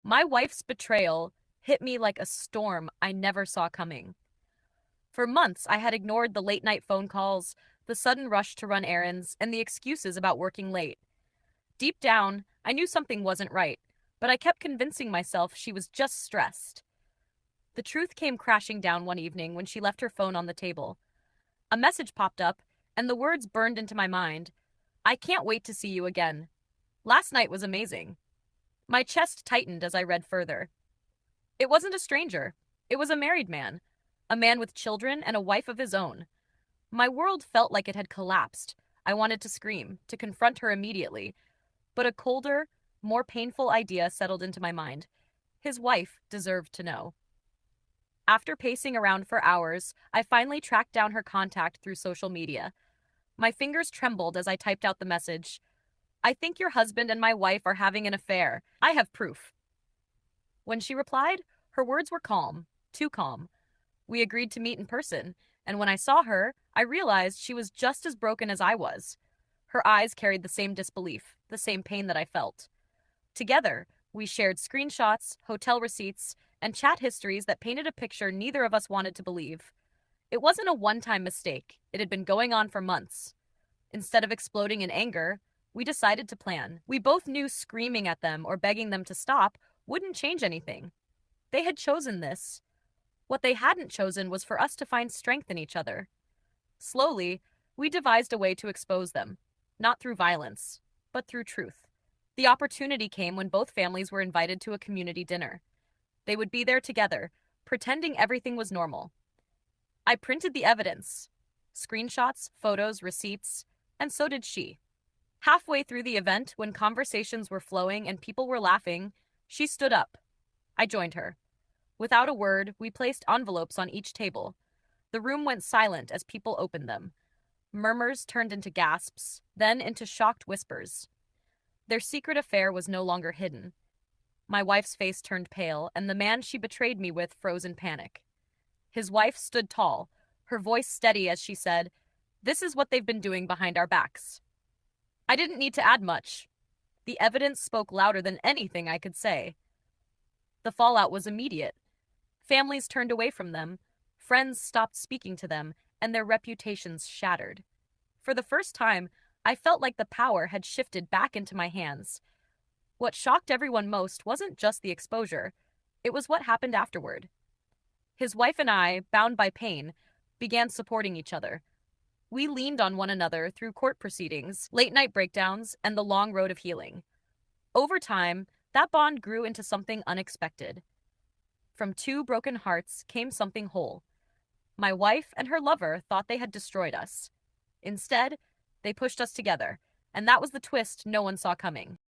My wife's betrayal hit me like a storm I never saw coming. For months, I had ignored the late night phone calls, the sudden rush to run errands, and the excuses about working late. Deep down, I knew something wasn't right, but I kept convincing myself she was just stressed. The truth came crashing down one evening when she left her phone on the table. A message popped up, and the words burned into my mind. I can't wait to see you again. Last night was amazing. My chest tightened as I read further. It wasn't a stranger. It was a married man, a man with children and a wife of his own. My world felt like it had collapsed. I wanted to scream, to confront her immediately, but a colder, more painful idea settled into my mind. His wife deserved to know. After pacing around for hours, I finally tracked down her contact through social media. My fingers trembled as I typed out the message. I think your husband and my wife are having an affair. I have proof. When she replied, her words were calm, too calm. We agreed to meet in person, and when I saw her, I realized she was just as broken as I was. Her eyes carried the same disbelief, the same pain that I felt. Together, we shared screenshots, hotel receipts, and chat histories that painted a picture neither of us wanted to believe. It wasn't a one time mistake, it had been going on for months. Instead of exploding in anger, we decided to plan. We both knew screaming at them or begging them to stop wouldn't change anything. They had chosen this. What they hadn't chosen was for us to find strength in each other. Slowly, we devised a way to expose them, not through violence, but through truth. The opportunity came when both families were invited to a community dinner. They would be there together, pretending everything was normal. I printed the evidence screenshots, photos, receipts, and so did she. Halfway through the event, when conversations were flowing and people were laughing, she stood up. I joined her. Without a word, we placed envelopes on each table. The room went silent as people opened them. Murmurs turned into gasps, then into shocked whispers. Their secret affair was no longer hidden. My wife's face turned pale, and the man she betrayed me with froze in panic. His wife stood tall, her voice steady as she said, "This is what they've been doing behind our backs." I didn't need to add much. The evidence spoke louder than anything I could say. The fallout was immediate. Families turned away from them, friends stopped speaking to them, and their reputations shattered. For the first time, I felt like the power had shifted back into my hands. What shocked everyone most wasn't just the exposure, it was what happened afterward. His wife and I, bound by pain, began supporting each other. We leaned on one another through court proceedings, late night breakdowns, and the long road of healing. Over time, that bond grew into something unexpected. From two broken hearts came something whole. My wife and her lover thought they had destroyed us. Instead, they pushed us together, and that was the twist no one saw coming.